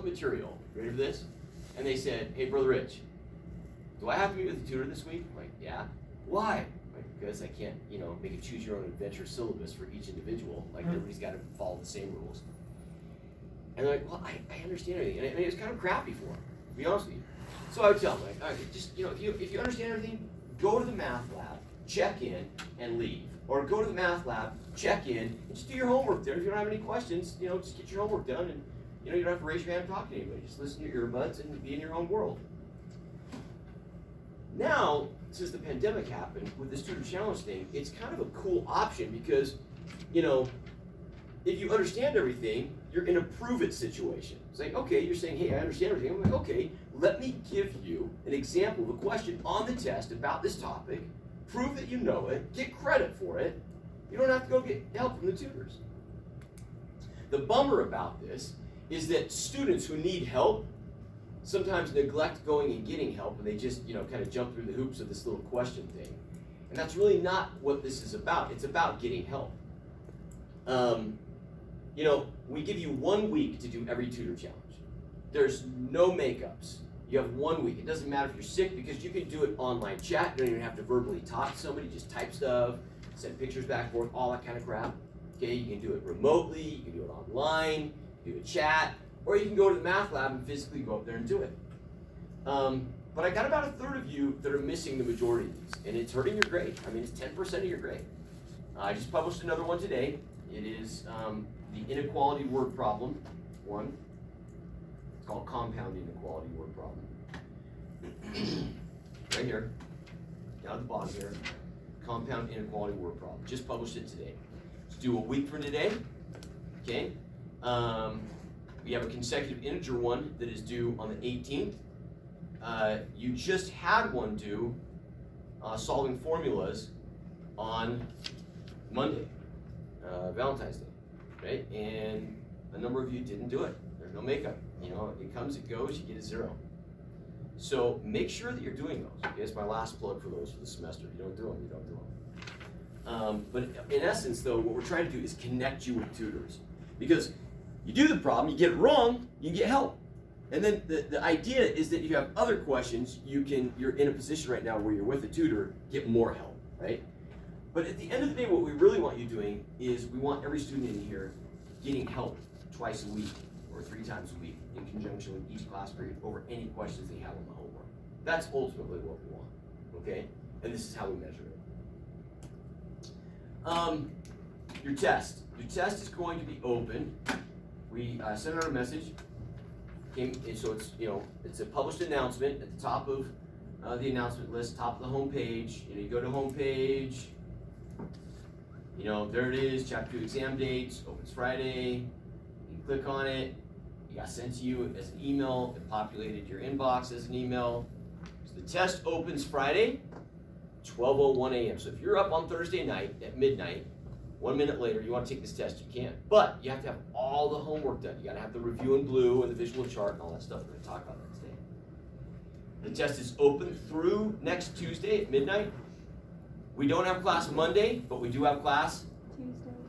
material. Ready for this? And they said, hey, Brother Rich, do I have to meet with a tutor this week? I'm like, yeah. Why? Like, because I can't, make a choose your own adventure syllabus for each individual. Like, everybody's got to follow the same rules. And they're like, well, I understand everything. And it was kind of crappy for them, to be honest with you. So I would tell them, like, all right, just, if you understand everything, go to the math lab, check in, and leave. Or go to the math lab, check in, and just do your homework there. If you don't have any questions, just get your homework done. And, you don't have to raise your hand and talk to anybody. Just listen to your earbuds and be in your own world. Now, since the pandemic happened, with this Tutor Challenge thing, it's kind of a cool option because, if you understand everything, you're in a prove-it situation. It's like, okay, you're saying, hey, I understand everything. I'm like, okay, let me give you an example of a question on the test about this topic. Prove that you know it. Get credit for it. You don't have to go get help from the tutors. The bummer about this is that students who need help sometimes neglect going and getting help, and they just, kind of jump through the hoops of this little question thing. And that's really not what this is about. It's about getting help. We give you 1 week to do every tutor challenge. There's no makeups. You have 1 week. It doesn't matter if you're sick because you can do it online chat. You don't even have to verbally talk to somebody. Just type stuff, send pictures back and forth, all that kind of crap. Okay, you can do it remotely. You can do it online. You can do a chat, or you can go to the math lab and physically go up there and do it. But I got about a third of you that are missing the majority of these, and it's hurting your grade. I mean, it's 10% of your grade. I just published another one today. It is the inequality word problem one. It's called compound inequality word problem. Right here, down at the bottom here, compound inequality word problem. Just published it today. Let's do a week from today. Okay. We have a consecutive integer one that is due on the 18th. You just had one due solving formulas on Monday, Valentine's Day, right? And a number of you didn't do it. There's no makeup. It comes, it goes, you get a 0. So make sure that you're doing those. Okay, it's my last plug for those for the semester. If you don't do them, you don't do them. But in essence, though, what we're trying to do is connect you with tutors. Because you do the problem, you get it wrong, you get help. And then the idea is that if you have other questions, you're in a position right now where you're with a tutor, get more help, right? But at the end of the day, what we really want you doing is we want every student in here getting help twice a week or 3 times a week in conjunction with each class period over any questions they have on the homework. That's ultimately what we want, okay? And this is how we measure it. Your test. Your test is going to be open. We sent out a message. So it's a published announcement at the top of the announcement list, top of the home page. You go to home page. There it is. Chapter 2 exam dates. Opens Friday. You click on it. It got sent to you as an email. It populated your inbox as an email. So the test opens Friday, 12:01 a.m. So if you're up on Thursday night at midnight, 1 minute later, you want to take this test, you can. But you have to have all the homework done. You got to have the review in blue and the visual chart and all that stuff. We're going to talk about that today. The test is open through next Tuesday at midnight. We don't have class Monday, but we do have class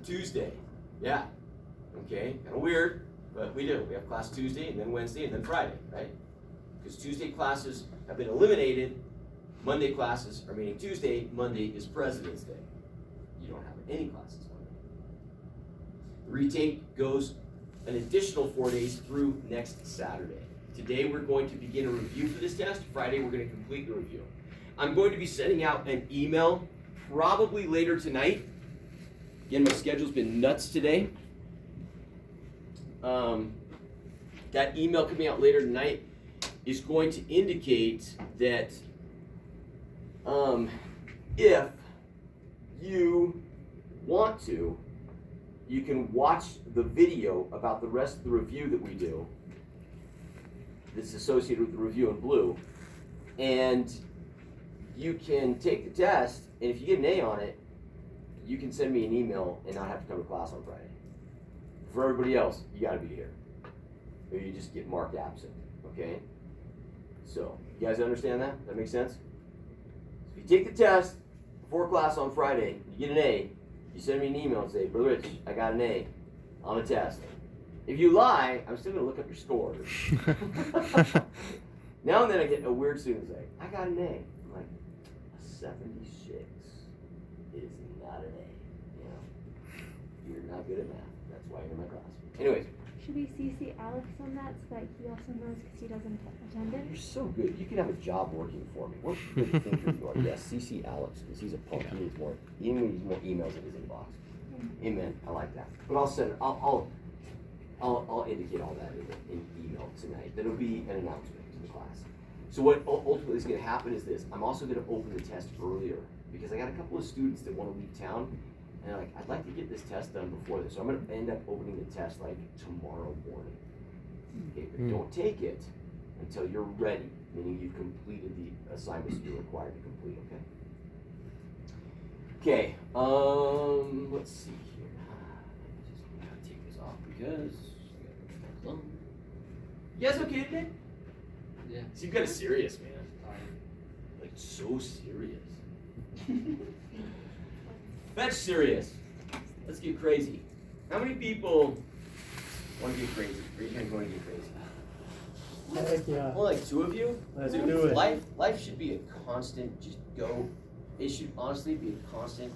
Tuesday. Yeah. Okay. Kind of weird, but we do. We have class Tuesday and then Wednesday and then Friday, right? Because Tuesday classes have been eliminated. Monday classes are meeting Tuesday. Monday is President's Day. You don't have any classes Monday. The retake goes an additional 4 days through next Saturday. Today we're going to begin a review for this test. Friday we're going to complete the review. I'm going to be sending out an email probably later tonight. Again, my schedule's been nuts today. That email coming out later tonight is going to indicate that if you want to, you can watch the video about the rest of the review that we do that's associated with the review in blue, and you can take the test, and if you get an A on it, you can send me an email and not have to come to class on Friday. For everybody else, you got to be here, or you just get marked absent, okay? So, you guys understand that? That makes sense? So if you take the test before class on Friday, you get an A, you send me an email and say, Brother Rich, I got an A on the test. If you lie, I'm still gonna look up your scores. Now and then I get a weird student say, I got an A. I'm like, a 76 is not an A. You know, you're not good at math. That's why you're in my class. Anyways. Should we CC Alex on that so that he also knows because he doesn't attend it? You're so good. You could have a job working for me. What a good thinker you are. Yes, CC Alex, because he's a punk. He needs more. He needs more emails in his inbox. Amen. I like that. But I'll send. I'll indicate all that in email tonight. That'll be an announcement to the class. So what ultimately is going to happen is this. I'm also going to open the test earlier because I got a couple of students that want to leave town. And they're like, I'd like to get this test done before this. So I'm going to end up opening the test like tomorrow morning. Okay, but don't take it until you're ready, meaning you've completed the assignments you're required to complete, okay? Okay, let's see here. I just gotta take this off because you guys okay today? Yeah. Seem kind of serious, man. Like so serious. That's serious. Let's get crazy. How many people want to get crazy? Raise your hand, going to get crazy. Heck yeah. Well, like 2 of you. Let's Dude, do it. Life should be a constant. Just go. It should honestly be a constant.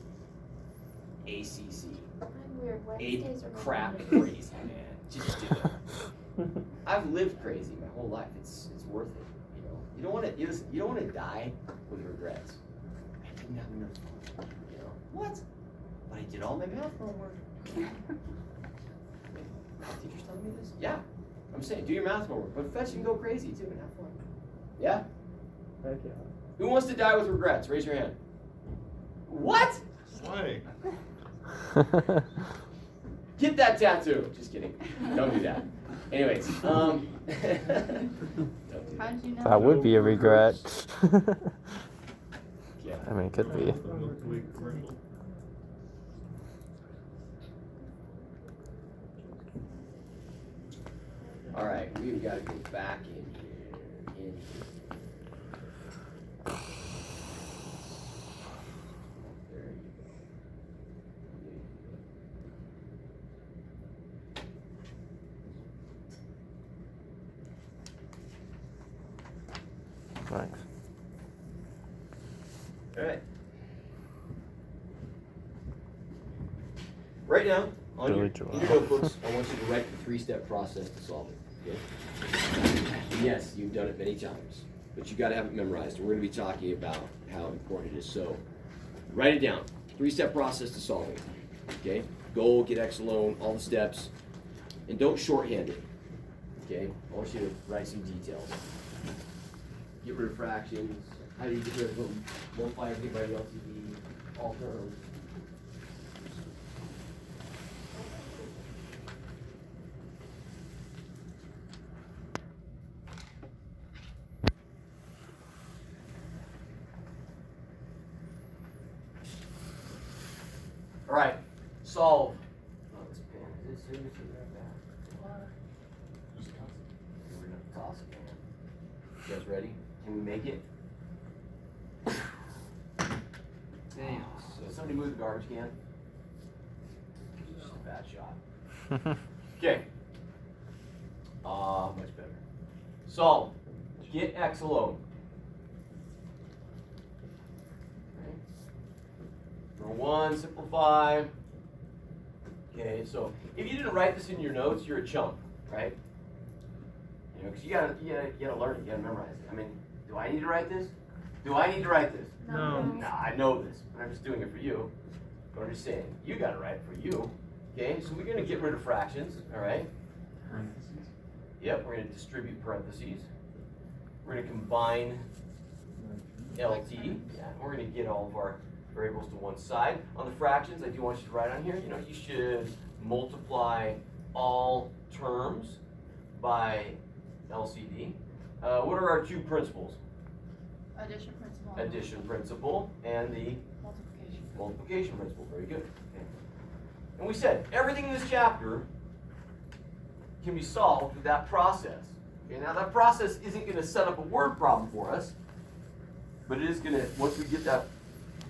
ACC. I'm weird. A Wednesdays are crap really crazy, man. Just do it. I've lived crazy my whole life. It's worth it. You know. You don't want to. You don't want to die with regrets. I didn't have enough fun. You know what? But I did all my math homework. Math teacher's telling me this? Yeah. I'm saying, do your math homework, but fetch and go crazy too and have fun. Yeah? Heck yeah. Who wants to die with regrets? Raise your hand. What? Why? Get that tattoo. Just kidding. Don't do that. Anyways, don't do How that. did you know? That would be a regret. Yeah. I mean, it could be. All right, we've got to go back in here. There you go. Thanks. All right. Right now, on your, Billy Joel. in your notebooks, I want you to write the 3-step process to solve it. Okay? And yes, you've done it many times, but you got to have it memorized. And we're going to be talking about how important it is. So, write it down. 3-step process to solving. Okay? Goal, get X alone, all the steps, and don't shorthand it. Okay? I want you to write some details. Get rid of fractions. How do you get rid of them? Multiply everything by the LCD. All terms. All right, solve. Oh, this pen, is it seriously that bad? We're gonna toss it, man. You guys ready? Can we make it? Damn. Did somebody move the garbage can? Just a bad shot. Okay. Much better. Solve. Get X alone. Okay. Number 1, simplify. Okay, so if you didn't write this in your notes, you're a chump, right? You know, because you gotta learn it, you gotta memorize it. I mean, do I need to write this? Do I need to write this? No. Nah, I know this, but I'm just doing it for you. But I'm just saying, you gotta write it for you. Okay, so we're gonna get rid of fractions, all right? Yep, we're gonna distribute parentheses. We're gonna combine LT. Yeah, and we're gonna get all of our variables to one side. On the fractions, I do want you to write on here, you know, you should multiply all terms by LCD. What are our 2 principles? Addition principle. Addition principle and the Multiplication. multiplication principle. Very good. Okay. And we said everything in this chapter can be solved with that process. Okay, now that process isn't going to set up a word problem for us, but it is going to, once we get that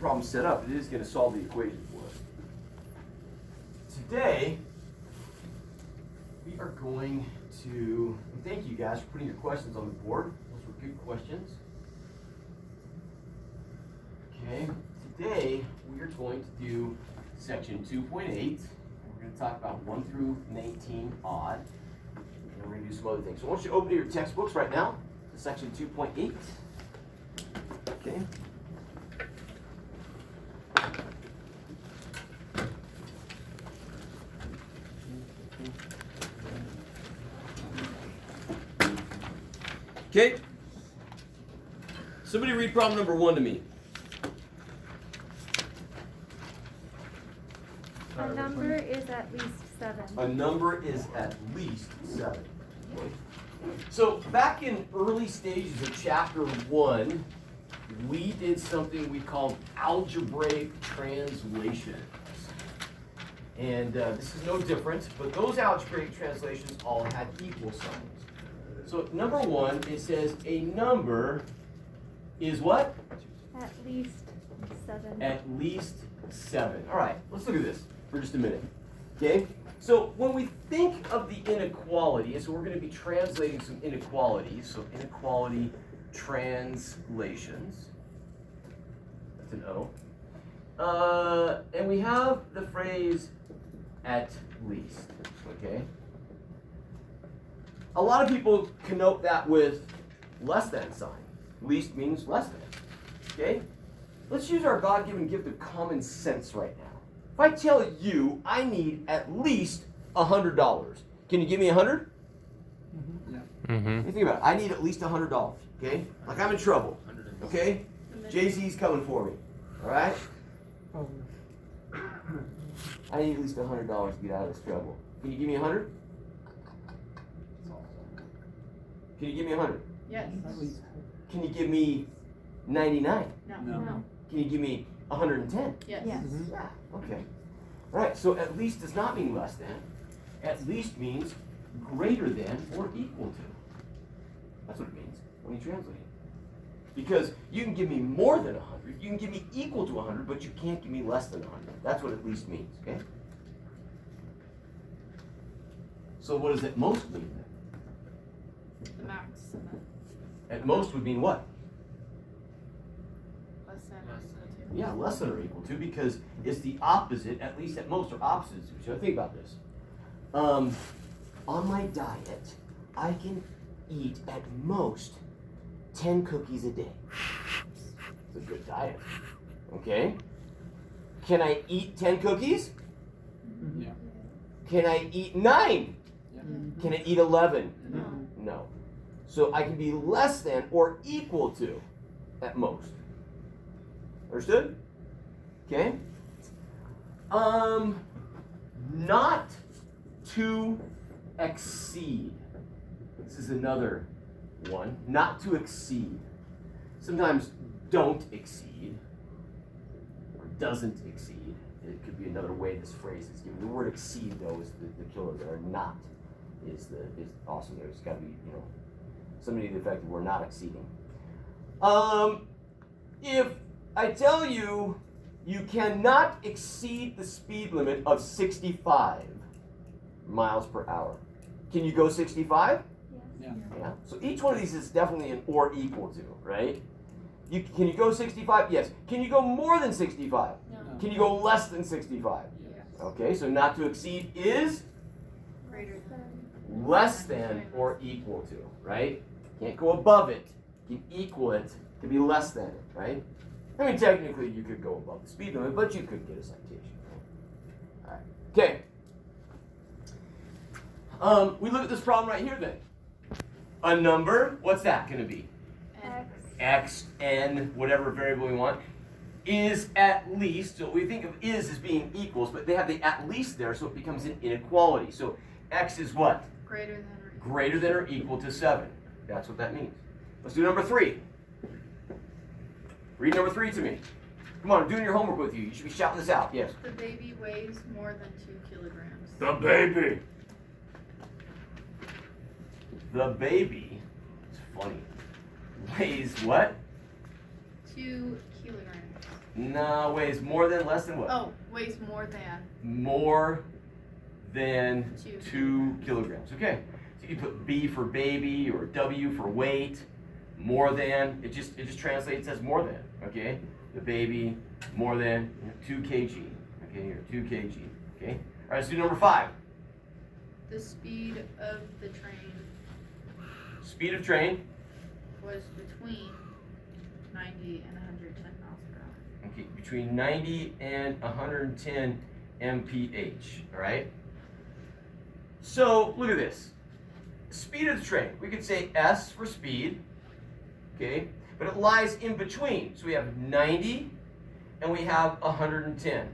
problem set up, it is going to solve the equation for us. Today, we are going to, thank you guys for putting your questions on the board. Those were good questions. Okay, today we are going to do section 2.8. We're going to talk about 1 through 19 odd. And we're going to do some other things. So I want you to open your textbooks right now to section 2.8. Okay. Okay. Somebody read problem number 1 to me. A number is at least 7. A number is at least 7. Okay. So back in early stages of chapter 1, we did something we called algebraic translations. And this is no different, but those algebraic translations all had equal signs. So number 1, it says a number is what? At least 7. At least 7. All right, let's look at this for just a minute. Okay? So when we think of the inequality, and so we're going to be translating some inequalities, so inequality translations. That's an O. And we have the phrase at least. Okay? A lot of people connote that with less than sign. Least means less than. Okay? Let's use our God-given gift of common sense right now. If I tell you I need at least $100, can you give me 100? Yeah. You think about it. I need at least $100. Okay? Like I'm in trouble. Okay? Jay-Z's coming for me. All right? Oh. I need at least $100 to get out of this trouble. Can you give me 100? Can you give me 100? Yes. At least. Can you give me 99? No. No. Can you give me 110? Yes. Yes. Yeah. Okay. All right. So at least does not mean less than. At least means greater than or equal to. That's what it means when you translate it. Because you can give me more than 100, you can give me equal to 100, but you can't give me less than 100. That's what at least means. Okay. So what does at most mean then? The maximum. At most would mean what? Less than or equal to. Yeah, less than or equal to, because it's the opposite, at least at most, are opposites to each other. Think about this. On my diet, I can eat at most 10 cookies a day. It's a good diet. Okay? Can I eat 10 cookies? Yeah. Can I eat 9? Yeah. Can I eat 11? No. No. So I can be less than or equal to at most. Understood? Okay? Not to exceed. This is another one. Not to exceed. Sometimes don't exceed or doesn't exceed. It could be another way this phrase is given. The word exceed, though, is the killer there. Not is awesome there. It's got to be, somebody to the effect of we're not exceeding. If I tell you you cannot exceed the speed limit of 65 miles per hour, can you go 65? Yeah. Yeah. So each one of these is definitely an or equal to, right? Can you go 65? Yes. Can you go more than 65? No. Can you go less than 65? Yes. Okay, so not to exceed is Greater than. less than or equal to, right? Can't go above it. Can equal it to be less than it, right? I mean, technically you could go above the speed limit, but you could get a citation, right? All right. Okay. We look at this problem right here then. A number, what's that going to be? And X, N, whatever variable we want, is at least, so we think of is as being equals, but they have the at least there, so it becomes an inequality. So X is what? greater than or equal. Greater than or equal to 7. That's what that means. Let's do number 3. Read number 3 to me. Come on, I'm doing your homework with you. You should be shouting this out. Yes. The baby weighs more than 2 kilograms. The baby. The baby, it's funny, weighs what? 2 kilograms. No, weighs more than, less than what? Oh, weighs more than. More than Two 2 kilograms. Okay, so you can put B for baby or W for weight, more than, it just translates as more than, okay? The baby, more than 2 kg, okay, here, 2 kg, okay? All right, let's do number 5. The speed of the train Speed of train, was between 90 and 110 miles per hour. okay, between 90 and 110 mph, all right? So, look at this. Speed of the train, we could say S for speed, okay? But it lies in between. So we have 90 and we have 110.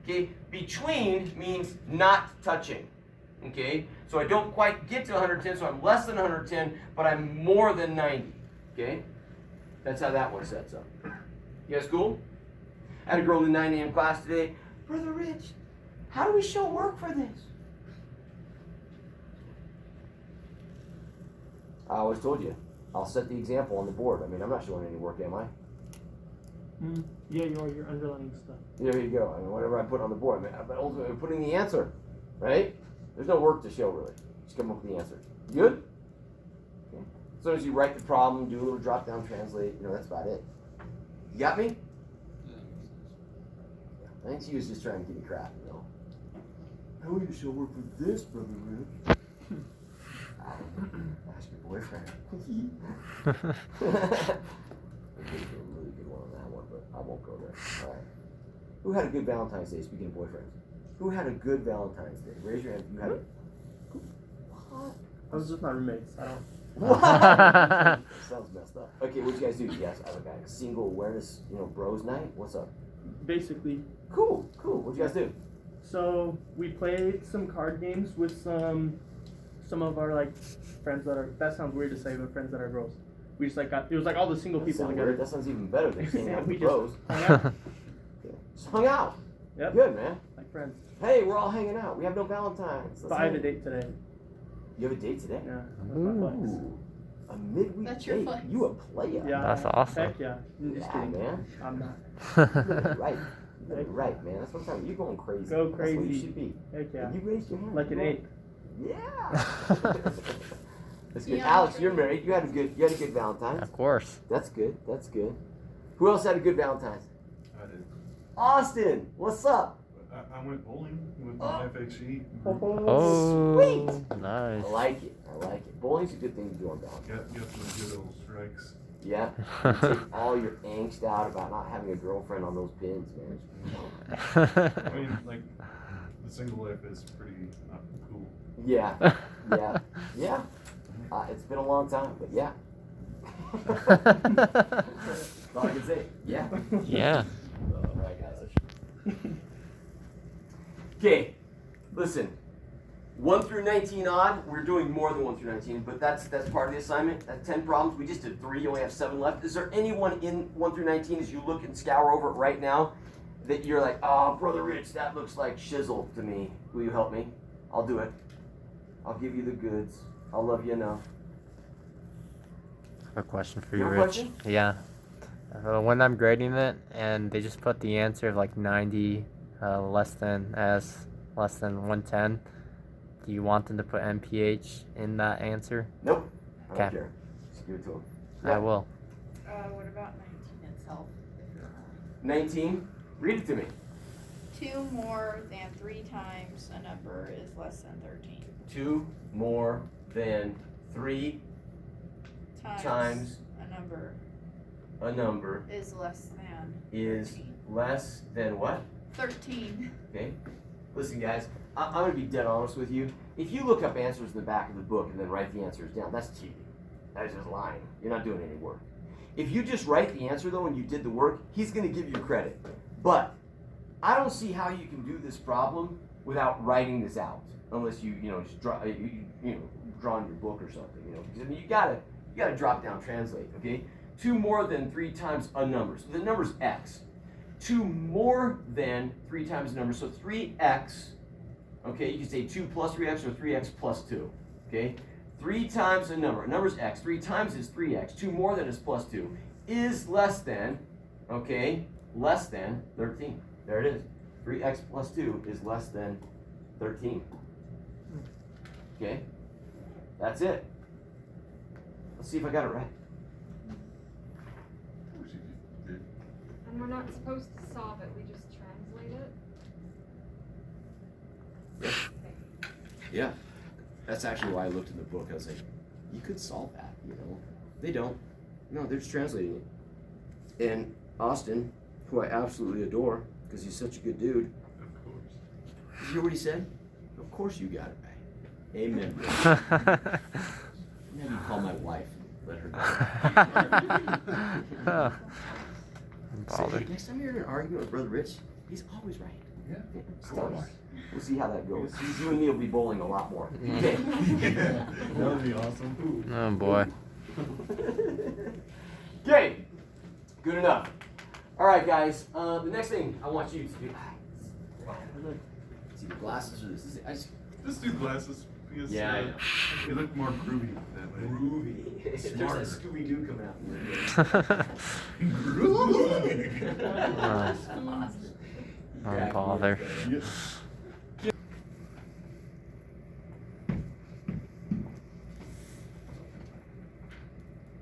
Okay, between means not touching. Okay, so I don't quite get to 110, so I'm less than 110, but I'm more than 90. Okay, that's how that one sets up. You guys cool? I had a girl in the 9 a.m. class today. Brother Rich, how do we show work for this? I always told you, I'll set the example on the board. I mean, I'm not showing any work, am I? Yeah, you're underlining stuff. There you go. I mean, whatever I put on the board, I mean, but ultimately I'm putting the answer, right? There's no work to show really. Just come up with the answer. You good? Okay. As soon as you write the problem, do a little drop down, translate. You know, that's about it. You got me? I think she was just trying to give me crap, you know. How will you show work for this, brother Rich? Ask your boyfriend. I gave you a really good one on that one, but I won't go there. All right. Who had a good Valentine's Day? Speaking of boyfriends, who had a good Valentine's Day? Raise your hand. If you had. What? I was just my roommates. I don't. What? Sounds messed up. Okay, what you guys do? Yes, I have a single awareness, bros night. What's up? Basically, Cool. What you guys do? so we played some card games with some of our like friends that are. That sounds weird to say, but friends that are girls. We just like got. It was like all the single That people sounds together. weird. That sounds even better than hanging Yeah, out we with just bros. hung out Okay. Just hung out. Yep. Good, man. like friends. Hey, we're all hanging out. We have no Valentine's. But I have a date today. You have a date today? Yeah, that's my flex. Ooh, a midweek That's your date. flex. You a player? Yeah, That's awesome. Heck yeah. I'm just Yeah, kidding. man. I'm not. You're right. You're right, man. That's what I'm talking. You're going crazy. Go That's what you crazy. should be. Heck yeah. You raised your hand. Like an Come on. 8. Yeah. That's good. Yeah, Alex, I'm you're sure. married. You had a good Valentine's. Of course. That's good. Who else had a good Valentine's? I did. Austin, what's up? I went bowling with Oh. my FXE. Oh, Sweet. nice. I like it. Bowling's a good thing to do on Valentine's. Got some good old strikes. Yeah. You take all your angst out about not having a girlfriend on those pins, man. I mean, like, the single life is pretty not cool. Yeah. It's been a long time, but yeah. That's all I can say. Yeah. Yeah. Oh my gosh. Okay, listen. 1 through 19 odd. We're doing more than 1 through 19, but that's part of the assignment. That's 10 problems. We just did 3. You only have 7 left. Is there anyone in 1 through 19 as you look and scour over it right now that you're like, oh, Brother Rich, that looks like shizzle to me. Will you help me? I'll do it. I'll give you the goods. I'll love you enough. I have a question for You you, have a Rich. question? Yeah. When I'm grading it and they just put the answer of like 90 less than 110, do you want them to put MPH in that answer? Nope. I don't Okay. care. Just give it to him. I will. What about 19 itself? If you're 19. Read it to me. 2 more than 3 times a number is less than 13. 2 more than 3 times a number a number is less than is 13. less than what? 13. Okay. Listen, guys, I'm going to be dead honest with you. If you look up answers in the back of the book and then write the answers down, that's cheating. That is just lying. You're not doing any work. If you just write the answer, though, and you did the work, he's going to give you credit. But I don't see how you can do this problem without writing this out, unless you just draw in your book or something. Because I mean, you gotta drop down, translate. Okay. 2 more than 3 times a number. So the number's x. 2 more than 3 times a number. So 3x. Okay, you can say 2 plus 3x or 3x plus 2. Okay. 3 times a number. A number's x. 3 times is 3x. 2 more than is plus 2. Is less than, okay, less than 13. There it is. 3x plus 2 is less than 13. Okay? That's it. Let's see if I got it right. And we're not supposed to solve it, we just translate it? Yeah. That's actually why I looked in the book. I was like, you could solve that, you know. They don't. No, they're just translating it. And Austin, who I absolutely adore, because he's such a good dude. Of course. Did you hear what he said? Of course you got it right. Amen. Bro. Maybe you call my wife and let her know. Say, hey, next time you're in an argument with Brother Rich, he's always right. Yeah. Of course. We'll see how that goes. You and me will be bowling a lot more. Okay. Yeah. That would be awesome. Oh boy. Okay. Good enough. All right, guys. The next thing I want you to do. See the glasses or this? Just do glasses. Because, Yeah, I know. you look more groovy that way. Groovy. There's that Smart. Scooby Doo coming out. Don't bother. Yeah.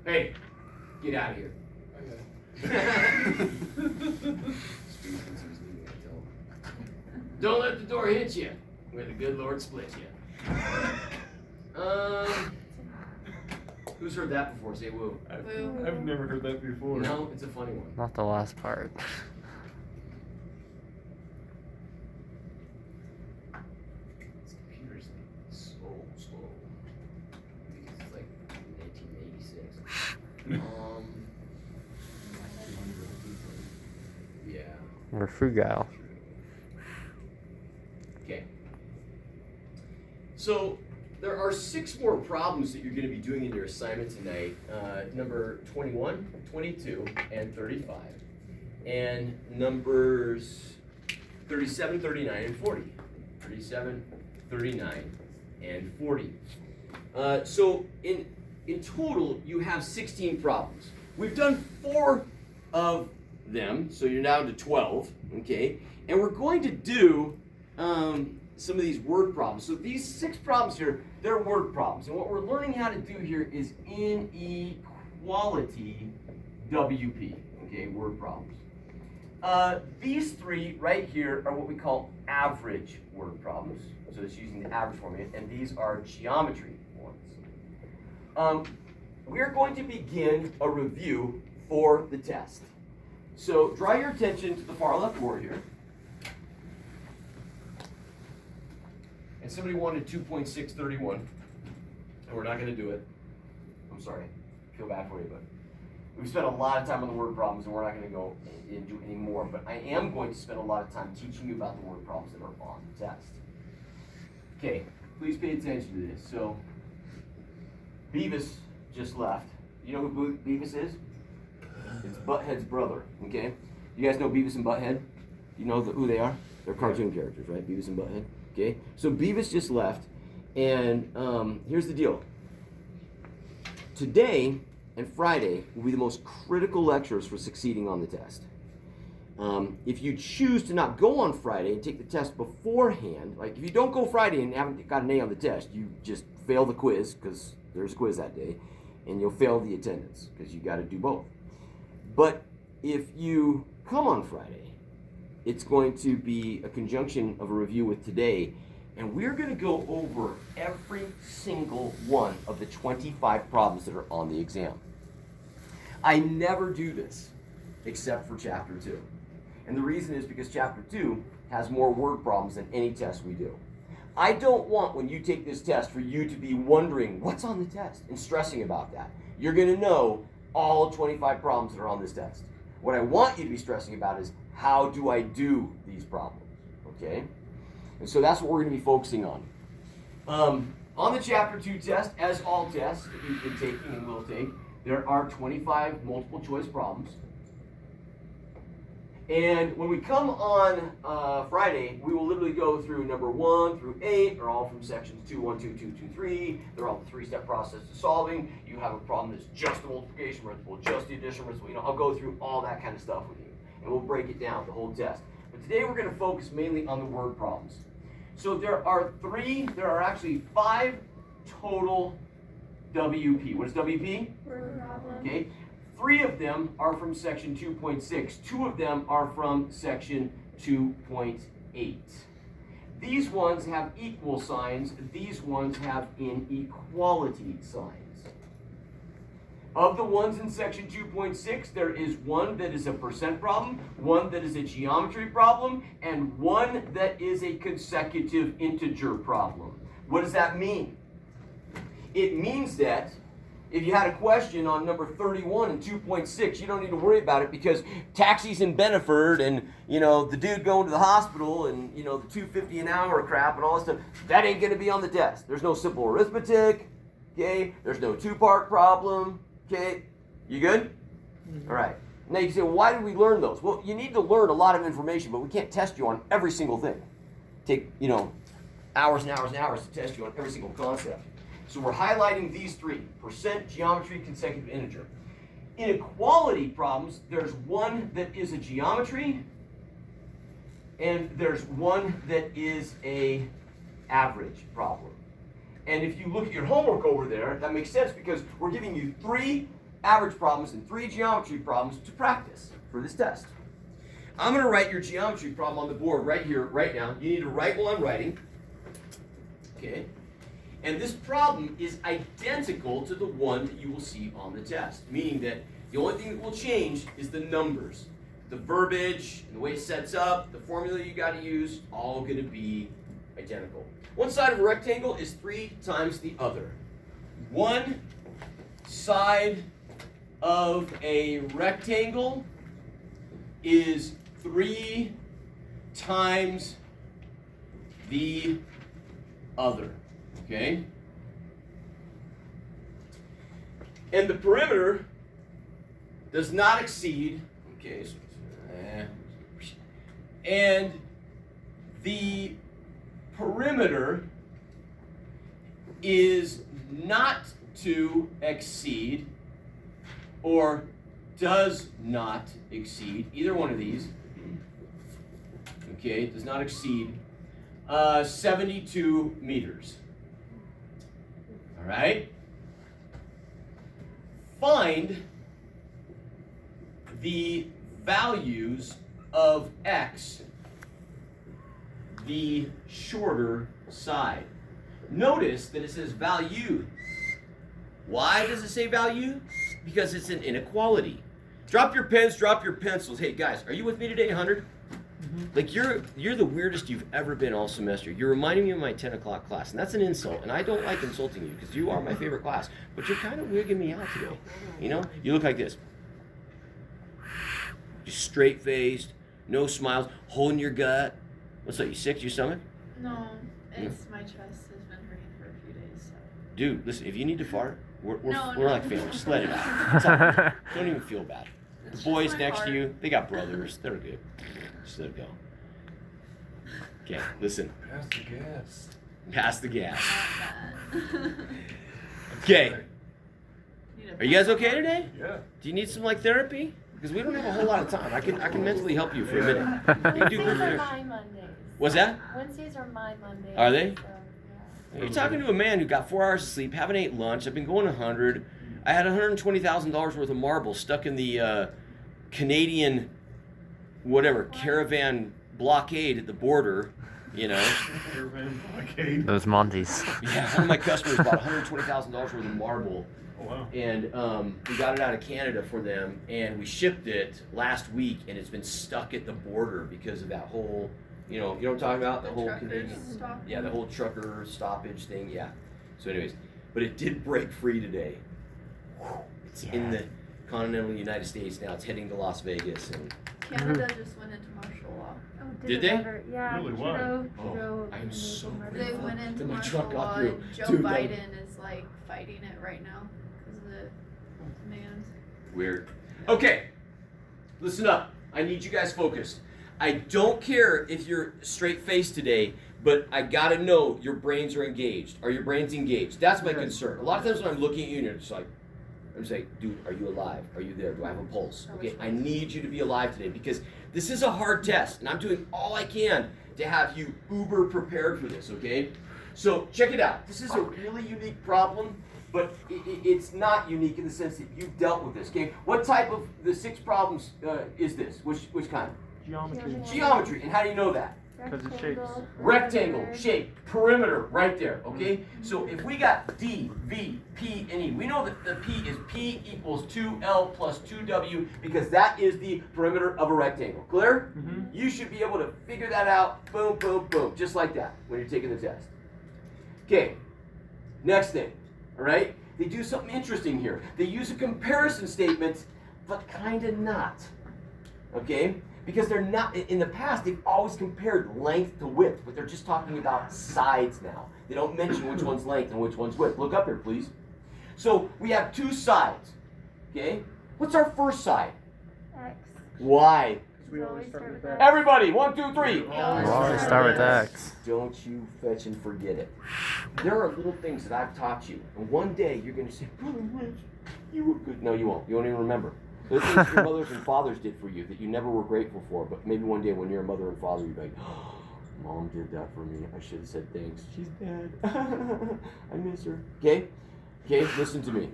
Hey, get out of here. Don't let the door hit you, where the good Lord splits you. Who's heard that before? Say woo. I've never heard that before. No, it's a funny one. Not the last part. This computer's like slow. It's like 1986. Yeah. We're frugal. Okay. So there are 6 more problems that you're going to be doing in your assignment tonight. Number 21, 22, and 35. And numbers 37, 39, and 40. 37, 39, and 40. So in total, you have 16 problems. We've done 4 of them, so you're down to 12, okay? And we're going to do some of these word problems. So these 6 problems here, they're word problems. And what we're learning how to do here is inequality WP, okay, word problems. These 3 right here are what we call average word problems. So it's using the average formula, and these are geometry ones. We're going to begin a review for the test. So draw your attention to the far left board here. And somebody wanted 2.631, and we're not going to do it. I'm sorry, I feel bad for you, but we've spent a lot of time on the word problems, and we're not going to go and do any more. But I am going to spend a lot of time teaching you about the word problems that are on the test. Okay, please pay attention to this. So, Beavis just left. You know who Beavis is? It's Butthead's brother, okay? You guys know Beavis and Butthead? You know who they are? They're cartoon characters, right? Beavis and Butthead, okay? So Beavis just left, and here's the deal. Today and Friday will be the most critical lectures for succeeding on the test. If you choose to not go on Friday and take the test beforehand, like if you don't go Friday and haven't got an A on the test, you just fail the quiz, because there's a quiz that day, and you'll fail the attendance, because you got to do both. But if you come on Friday, it's going to be a conjunction of a review with today, and we're going to go over every single one of the 25 problems that are on the exam. I never do this except for Chapter 2. And the reason is because Chapter 2 has more word problems than any test we do. I don't want, when you take this test, for you to be wondering what's on the test and stressing about that. You're going to know all 25 problems that are on this test. What I want you to be stressing about is, how do I do these problems, okay? And so that's what we're going to be focusing on. On the Chapter 2 test, as all tests that you've been taking and will take, there are 25 multiple choice problems. And when we come on Friday, we will literally go through number 1 through 8. They're all from sections 2, 1, 2, 2, 2, 3. They're all the 3-step process to solving. You have a problem that's just the multiplication principle, just the addition principle. You know, I'll go through all that kind of stuff with you, and we'll break it down, the whole test. But today we're going to focus mainly on the word problems. So there are actually 5 total WP. What is WP? Word problem. Okay. 3 of them are from section 2.6. 2 of them are from section 2.8. These ones have equal signs. These ones have inequality signs. Of the ones in section 2.6, there is one that is a percent problem, one that is a geometry problem, and one that is a consecutive integer problem. What does that mean? It means that if you had a question on number 31 and 2.6, you don't need to worry about it because taxis in Beneford and, the dude going to the hospital and, the $2.50 an hour crap and all that stuff, that ain't going to be on the test. There's no simple arithmetic, okay? There's no 2-part problem, okay? You good? All right. Now you can say, well, why did we learn those? Well, you need to learn a lot of information, but we can't test you on every single thing. Take, hours and hours and hours to test you on every single concept. So we're highlighting these 3: percent, geometry, consecutive integer. Inequality problems, there's one that is a geometry, and there's one that is a average problem. And if you look at your homework over there, that makes sense because we're giving you 3 average problems and 3 geometry problems to practice for this test. I'm going to write your geometry problem on the board right here, right now. You need to write while I'm writing. Okay? And this problem is identical to the one that you will see on the test, meaning that the only thing that will change is the numbers. The verbiage, and the way it sets up, the formula you got to use, all going to be identical. One side of a rectangle is 3 times the other. One side of a rectangle is 3 times the other. Okay? And the perimeter does not exceed, okay, and the perimeter is not to exceed or does not exceed, either one of these, okay, does not exceed 72 meters. All right? Find the values of x, the shorter side. Notice that it says value. Why does it say value? Because it's an inequality. Drop your pens, drop your pencils. Hey guys, are you with me today, 100? Like you're the weirdest you've ever been all semester. You're reminding me of my 10 o'clock class, and that's an insult. And I don't like insulting you because you are my favorite class. But you're kind of wigging me out today. You look like this. You're straight-faced, no smiles, holding your gut. What's up? You sick to your stomach? No, it's my chest has been hurting for a few days. So. Dude, listen. If you need to fart, we're No. like family. Just let it out. It's all good. Don't even feel bad. It's The boys just my next heart. to you, they got brothers. They're good. Just let it go. Okay, listen. Pass the gas. Pass the gas. Not bad. Okay. Need a Are you guys pencil. okay today? Yeah. Do you need some therapy? Because we don't have a whole lot of time. I can mentally help you for a minute. You can do Wednesdays group are leader- my Mondays. What's that? Wednesdays are my Mondays. Are they? So, yeah. You're talking to a man who got 4 hours of sleep, haven't ate lunch. I've been going 100. I had $120,000 worth of marble stuck in the Canadian, caravan blockade at the border. Caravan blockade. Those Monties. Yeah, one of my customers bought $120,000 worth of marble. Oh, wow. And we got it out of Canada for them, and we shipped it last week, and it's been stuck at the border because of that whole, you know what I'm talking about? The whole truckers Canadian, stop. yeah, the whole trucker stoppage thing, yeah. So anyways, but it did break free today. It's in the continental United States now. It's heading to Las Vegas, and Canada just went into martial law. Oh, Did it they? ever? Yeah. Really? Why? Trudeau I am made so them murder They grateful. went into Then my martial truck got law, through. and Joe Dude, Biden is like fighting it right now because of the demands. Weird. Okay, listen up. I need you guys focused. I don't care if you're straight-faced today, but I gotta know your brains are engaged. Are your brains engaged? That's my concern. A lot of times when I'm looking at you and you're just like, I'm saying, dude, are you alive? Are you there? Do I have a pulse? Okay, I need you to be alive today because this is a hard test, and I'm doing all I can to have you uber prepared for this, okay? So check it out. This is a really unique problem, but it's not unique in the sense that you've dealt with this, okay? What type of the 6 problems is this? Which kind? Geometry. Geometry, and how do you know that? 'Cause it shapes. Rectangle, shape, perimeter, right there, okay? So if we got D, V, P, and E, we know that the P is P equals 2L plus 2W because that is the perimeter of a rectangle. Clear? Mm-hmm. You should be able to figure that out, boom, boom, boom, just like that when you're taking the test. Okay, next thing, all right? They do something interesting here. They use a comparison statement, but kind of not, okay? Because they're not, in the past, they've always compared length to width, but they're just talking about sides now. They don't mention which one's length and which one's width. Look up here, please. So we have 2 sides, okay? What's our first side? X. Why? We always start with that. Everybody, 1, 2, 3. We'll always start with X. Don't you fetch and forget it. There are little things that I've taught you, and one day you're going to say, Brother Rich, you were good. No, you won't. You won't even remember. Those things your mothers and fathers did for you that you never were grateful for, but maybe one day when you're a mother and father, you're like, oh, Mom did that for me. I should have said thanks. She's dead. I miss her. Okay? Okay, listen to me.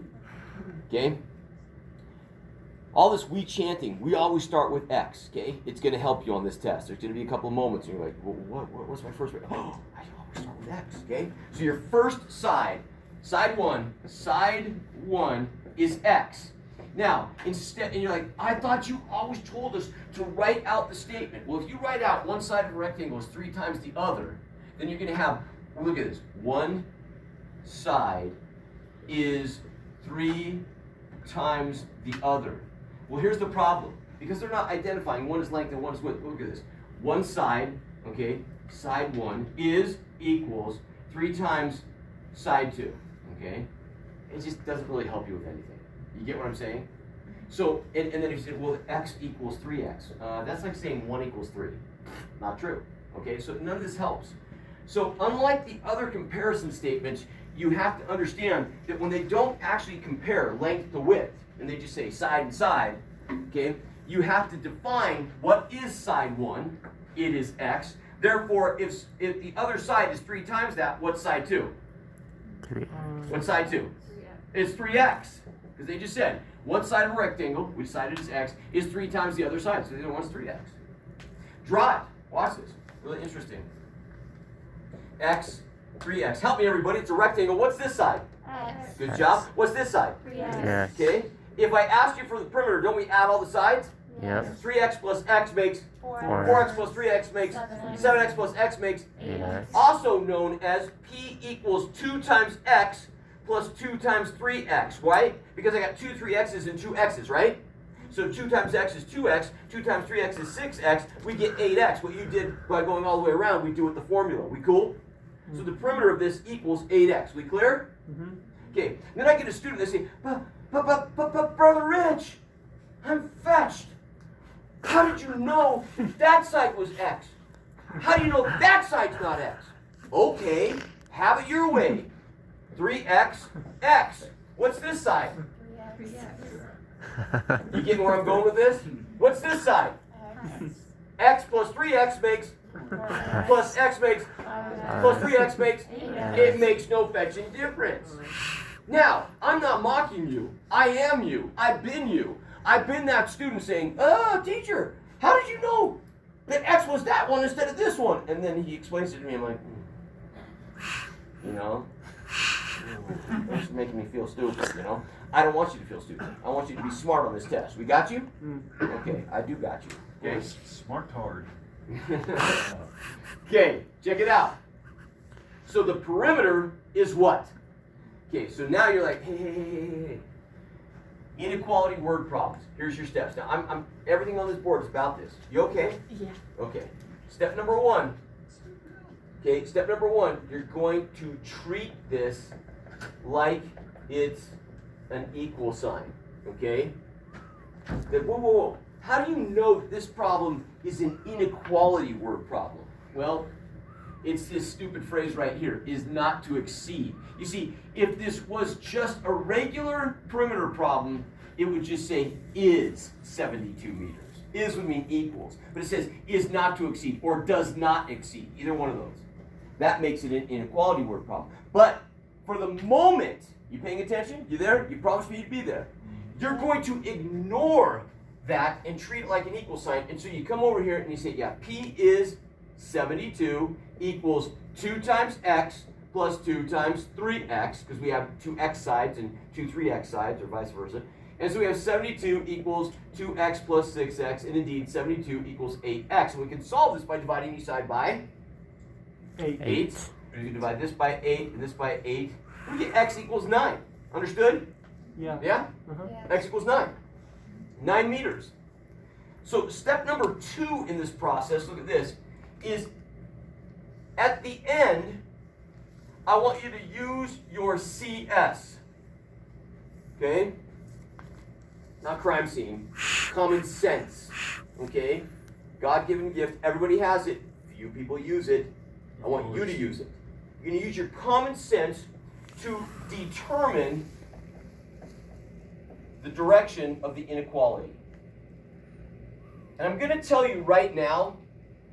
Okay? All this we chanting, we always start with X, okay? It's going to help you on this test. There's going to be a couple of moments and you're like, well, what's my first way? Oh, I always start with X, okay? So your first side, side one is X. Now, instead, and you're like, I thought you always told us to write out the statement. Well, if you write out one side of a rectangle is 3 times the other, then you're going to have, look at this, one side is 3 times the other. Well, here's the problem. Because they're not identifying one is length and one is width. Look at this. One side, okay, side 1 is equals 3 times side 2, okay? It just doesn't really help you with anything. You get what I'm saying? So, and then he said, well, X equals 3X. That's like saying 1 equals 3. Not true, okay? So none of this helps. So unlike the other comparison statements, you have to understand that when they don't actually compare length to width, and they just say side and side, okay, you have to define what is side 1. It is X. Therefore, if the other side is 3 times that, what's side 2? 3. What's side 2? It's 3X. Because they just said, one side of a rectangle, which side it is X, is 3 times the other side. So the other one's 3X. Draw it. Watch this. Really interesting. X, 3X. Help me, everybody. It's a rectangle. What's this side? X. Good job. What's this side? 3X. Yes. Okay. If I asked you for the perimeter, don't we add all the sides? Yep. 3X plus X makes 4. 4X plus 3X makes 7X plus X makes 8X. also known as P equals 2 times X plus 2 times 3X, right? Because I got 2 3X's and 2 X's, right? So 2 times X is 2X, 2 times 3X is 6X, we get 8X. What you did by going all the way around, we do with the formula. We cool? So the perimeter of this equals 8X. We clear? Mm-hmm. Okay, then I get a student, they say, but Brother Rich, I'm fetched. How did you know that side was X? How do you know that side's not X? Okay, have it your way. 3X, X. What's this side? 3X. You getting where I'm going with this? What's this side? X plus 3X makes, plus X makes, plus 3X makes, it makes no fetching difference. Now, I'm not mocking you. I am you. I've been you. I've been that student saying, teacher, how did you know that X was that one instead of this one? And then he explains it to me. I'm like, you know, it's making me feel stupid, you know. I don't want you to feel stupid. I want you to be smart on this test. We got you? Okay, I do got you. Okay. Smart hard. Okay, check it out. So the perimeter is what? Okay, so now you're like, hey. Inequality word problems. Here's your steps. Now, I'm everything on this board is about this. You okay? Yeah. Okay. Step number 1. Okay, step number 1, you're going to treat this like it's an equal sign. Okay? Then, whoa. How do you know that this problem is an inequality word problem? Well, It's this stupid phrase right here, is not to exceed. You see, if this was just a regular perimeter problem, it would just say is 72 meters. Is would mean equals. But it says is not to exceed or does not exceed. Either one of those. That makes it an inequality word problem. But for the moment, you paying attention? You there? You promised me you'd be there. You're going to ignore that and treat it like an equal sign. And so you come over here and you say, yeah, P is 72 equals 2 times x plus 2 times 3x, because we have 2x sides and 2 3x sides, or vice versa. And so we have 72 equals 2x plus 6x, and indeed 72 equals 8x. And we can solve this by dividing each side by 8. We can divide this by 8 and this by 8. We get x equals 9. Understood? Yeah. Yeah? Uh-huh. Yeah. X equals 9. 9 meters. So step number 2 in this process, look at this, is at the end, I want you to use your CS. Okay? Not crime scene. Common sense. Okay? God-given gift. Everybody has it. Few people use it. I want you to use it. You're going to use your common sense to determine the direction of the inequality. And I'm going to tell you right now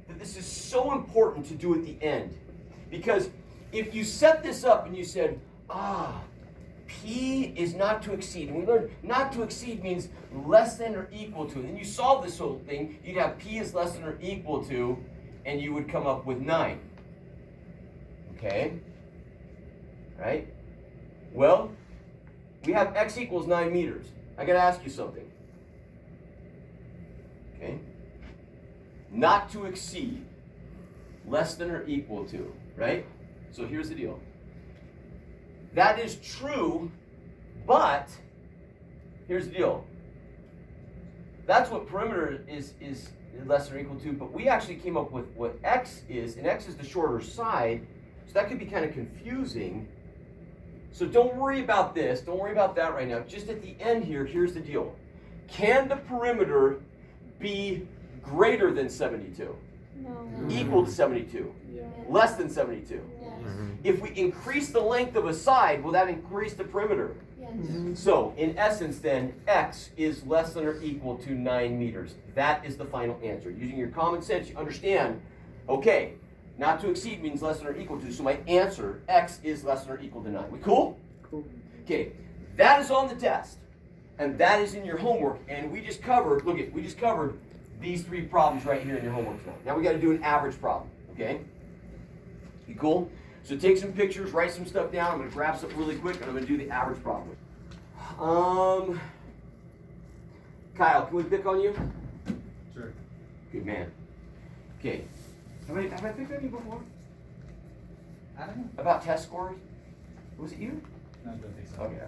that this is so important to do at the end. Because if you set this up and you said, P is not to exceed, and we learned not to exceed means less than or equal to, and then you solve this whole thing, you'd have P is less than or equal to, and you would come up with 9. Okay? Right? Well, we have x equals 9 meters. I gotta ask you something. Okay? Not to exceed, less than or equal to, right? So here's the deal. That is true, but here's the deal. That's what perimeter is less than or equal to, but we actually came up with what x is, and x is the shorter side, so that could be kind of confusing. So don't worry about this, don't worry about that right now. Just at the end here, here's the deal. Can the perimeter be greater than 72? No. Equal to 72? Yeah. Less than 72? Yes. If we increase the length of a side, will that increase the perimeter? Yes. So, in essence then, x is less than or equal to 9 meters. That is the final answer. Using your common sense, you understand, okay, not to exceed means less than or equal to, so my answer, x is less than or equal to 9. We cool? Cool. Okay, that is on the test. And that is in your homework. And we just covered, look at, we just covered these 3 problems right here in your homework tonight. Now we got to do an average problem, okay? You cool? So take some pictures, write some stuff down. I'm going to grab something really quick, and I'm going to do the average problem. Kyle, can we pick on you? Sure. Good man. Okay. Have I picked on you before? I don't know. About test scores? Was it you? No, I don't think so. Okay.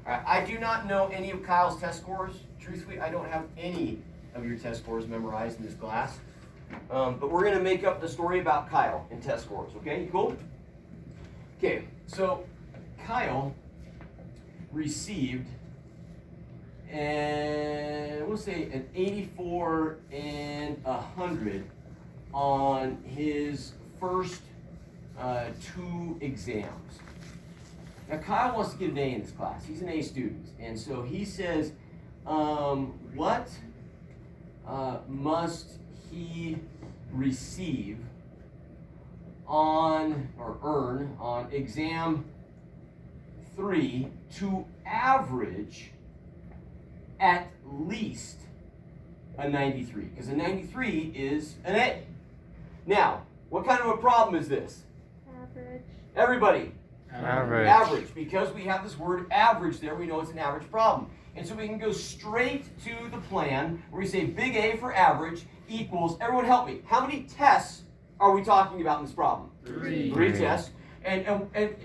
All right. I do not know any of Kyle's test scores. Truthfully, I don't have any of your test scores memorized in this class. But we're going to make up the story about Kyle and test scores. Okay, you cool? Okay, so Kyle received, and we'll say an 84 and 100 on his first 2 exams. Now Kyle wants to get an A in this class. He's an A student, and so he says, what must he receive on, or earn, on exam 3 to average at least a 93? Because a 93 is an A. Now, what kind of a problem is this? Average. Everybody. Average. Average. Because we have this word average there, we know it's an average problem. And so we can go straight to the plan where we say big A for average equals, everyone help me, how many tests are we talking about in this problem? 3. 3 tests. And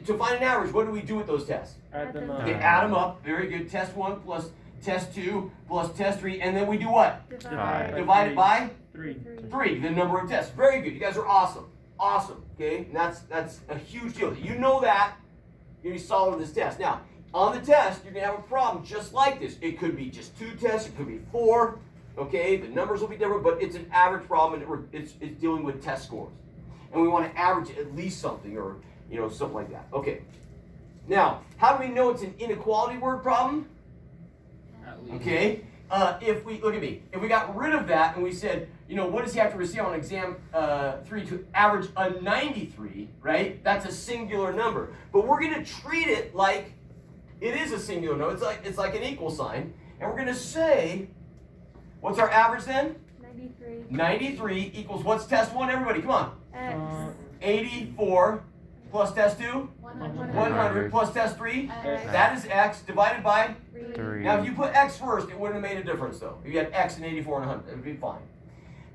to find an average, what do we do with those tests? Add them up. Okay, add them up. Very good. Test 1 plus test 2 plus test 3. And then we do what? Divide. Divide it by 3. 3, the number of tests. Very good. You guys are awesome. Awesome. Okay? And that's a huge deal. You know that. You're going to be solid on this test. Now, on the test, you're going to have a problem just like this. It could be just 2 tests. It could be 4. Okay? The numbers will be different, but it's an average problem, and it's dealing with test scores. and we want to average at least something, or something like that. Okay. Now, how do we know it's an inequality word problem? Okay. If we look at me, if we got rid of that and we said, what does he have to receive on exam 3 to average a 93, right? That's a singular number. But we're going to treat it like it is a singular number. It's like an equal sign. And we're going to say, what's our average then? 93. 93 equals, what's test 1, everybody? Come on. X. 84 plus test 2? 100 plus test 3? X. That is x divided by? 3. Now, if you put x first, it wouldn't have made a difference, though. If you had x and 84 and 100, it would be fine.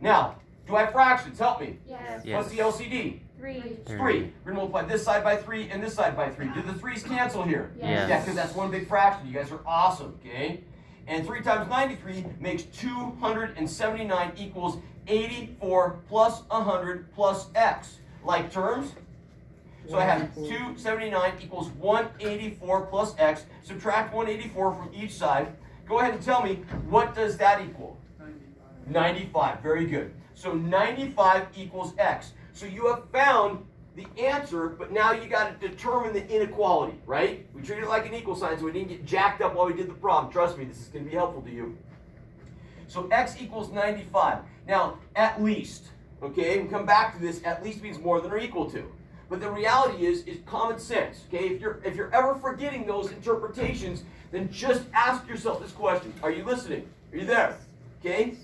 Now, do I have fractions? Help me. Yes. Yes. What's the LCD? 3. It's 3. We're going to multiply this side by 3 and this side by 3. Do the 3's cancel here? Yes. Yeah, because that's one big fraction. You guys are awesome, okay? And 3 times 93 makes 279 equals 84 plus 100 plus x. Like terms? So I have 279 equals 184 plus x. Subtract 184 from each side. Go ahead and tell me, what does that equal? 95. Very good. So 95 equals x. So you have found the answer, but now you got to determine the inequality, right? We treated it like an equal sign, so we didn't get jacked up while we did the problem. Trust me, this is going to be helpful to you. So x equals 95. Now, at least, okay, we come back to this, at least means more than or equal to. But the reality is common sense, okay? If you're ever forgetting those interpretations, then just ask yourself this question. Are you listening? Are you there? Okay?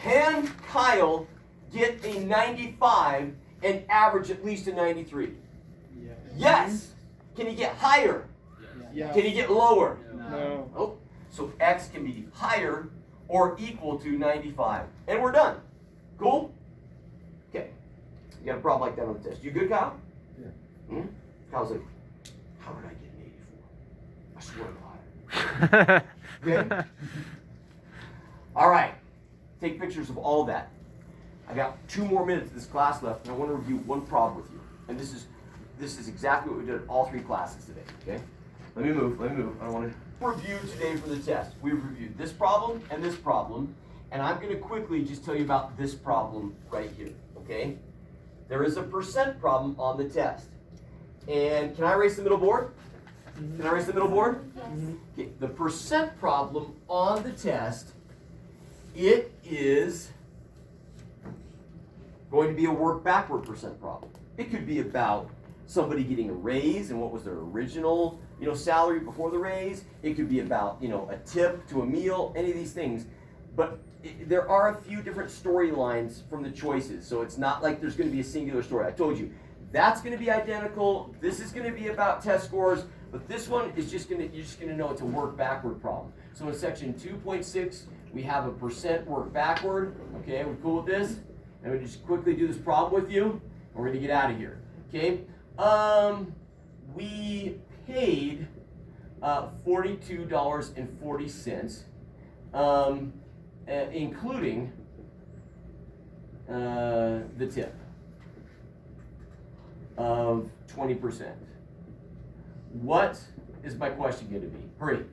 Can Kyle get a 95 and average at least a 93? Yes. Can he get higher? Yeah. Can he get lower? No. Oh, so x can be higher or equal to 95. And we're done. Cool? Okay. You got a problem like that on the test. You good, Kyle? Yeah. Kyle's like, how did I get an 84? I swear to God. Okay? All right. Take pictures of all that. I got 2 more minutes of this class left, and I want to review one problem with you. And this is exactly what we did in all 3 classes today, okay? Let me move. I don't want to review today for the test. We've reviewed this problem, and I'm going to quickly just tell you about this problem right here, okay? There is a percent problem on the test. And can I erase the middle board? Can I erase the middle board? Yes. Okay, the percent problem on the test, it is going to be a work backward percent problem. It could be about somebody getting a raise and what was their original, salary before the raise. It could be about, a tip to a meal, any of these things. But there are a few different storylines from the choices. So it's not like there's going to be a singular story. I told you, that's going to be identical. This is going to be about test scores. But this one is you're just going to know it's a work backward problem. So in section 2.6, we have a percent work backward. Okay, we cool with this? And we just quickly do this problem with you, and we're going to get out of here. Okay? We paid $42.40, including the tip of 20%. What is my question going to be? Hurry.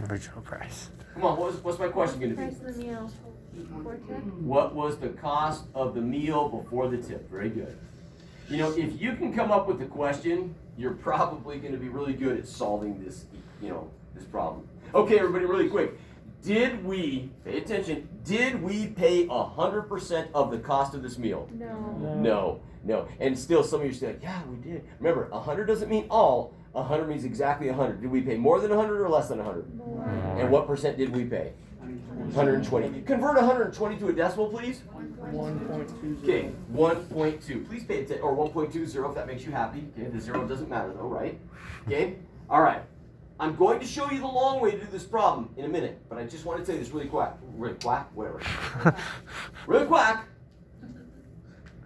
Original price. Come on, what's my question going to Price be? of the meal. Before tip. What was the cost of the meal before the tip? Very good. If you can come up with the question, you're probably going to be really good at solving this, this problem. Okay, everybody, really quick. Pay attention, did we pay 100% of the cost of this meal? No. No. And still, some of you say, yeah, we did. Remember, 100 doesn't mean all. 100 means exactly 100. Did we pay more than 100 or less than 100? More. And what percent did we pay? 120. Convert 120 to a decimal, please. 1.20. Okay, 1.2. Please pay attention, or 1.20 if that makes you happy. Okay, the 0 doesn't matter though, right? Okay, all right. I'm going to show you the long way to do this problem in a minute, but I just want to tell you this really quick. Really quack, whatever. Really quack.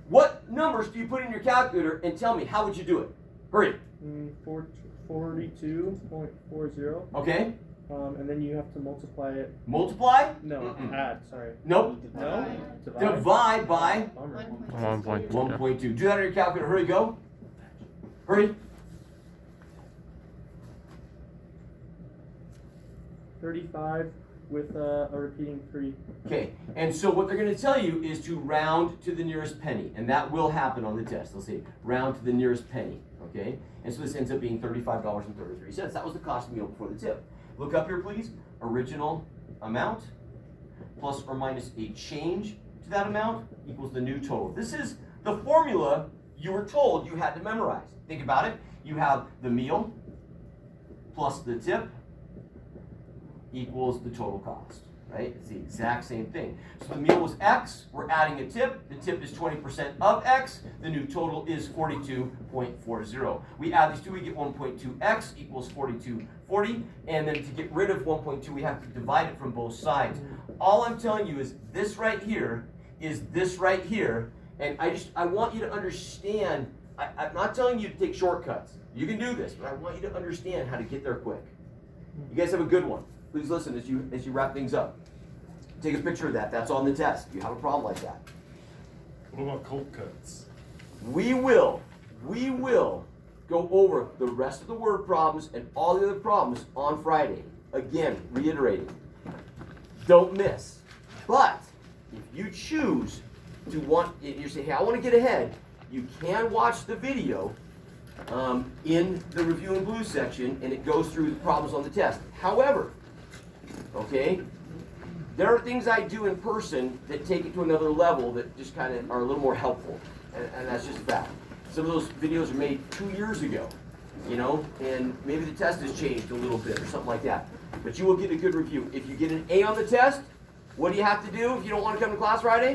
What numbers do you put in your calculator and tell me, how would you do it? Hurry. 42.40. Okay, And then you have to multiply it. multiply? No, Mm-mm. add, sorry. Nope. No? Divide by Bummer. 1.2. 1.2. Do that on your calculator. Hurry, go. Hurry. 35 with a repeating 3. Okay, and so what they're going to tell you is to round to the nearest penny, and that will happen on the test. They'll say round to the nearest penny, okay? And so this ends up being $35.33. That was the cost of meal before the tip. Look up here, please. Original amount plus or minus a change to that amount equals the new total. This is the formula you were told you had to memorize. Think about it. You have the meal plus the tip equals the total cost, right? It's the exact same thing. So the meal was X, we're adding a tip. The tip is 20% of X. The new total is 42.40. We add these two, we get 1.2X equals 42.40. And then to get rid of 1.2, we have to divide it from both sides. All I'm telling you is this right here is this right here. And I want you to understand, I'm not telling you to take shortcuts. You can do this, but I want you to understand how to get there quick. You guys have a good one. Please listen as you wrap things up. Take a picture of that. That's on the test. If you have a problem like that. What about cold cuts? We will go over the rest of the word problems and all the other problems on Friday. Again, reiterating, don't miss. But if you choose to you say, hey, I want to get ahead, you can watch the video in the Review in Blue section, and it goes through the problems on the test. However, okay, there are things I do in person that take it to another level that just kind of are a little more helpful, and that's just a fact. Some of those videos are made 2 years ago, you know, and maybe the test has changed a little bit or something like that. But you will get a good review. If you get an A on the test, what do you have to do if you don't want to come to class Friday?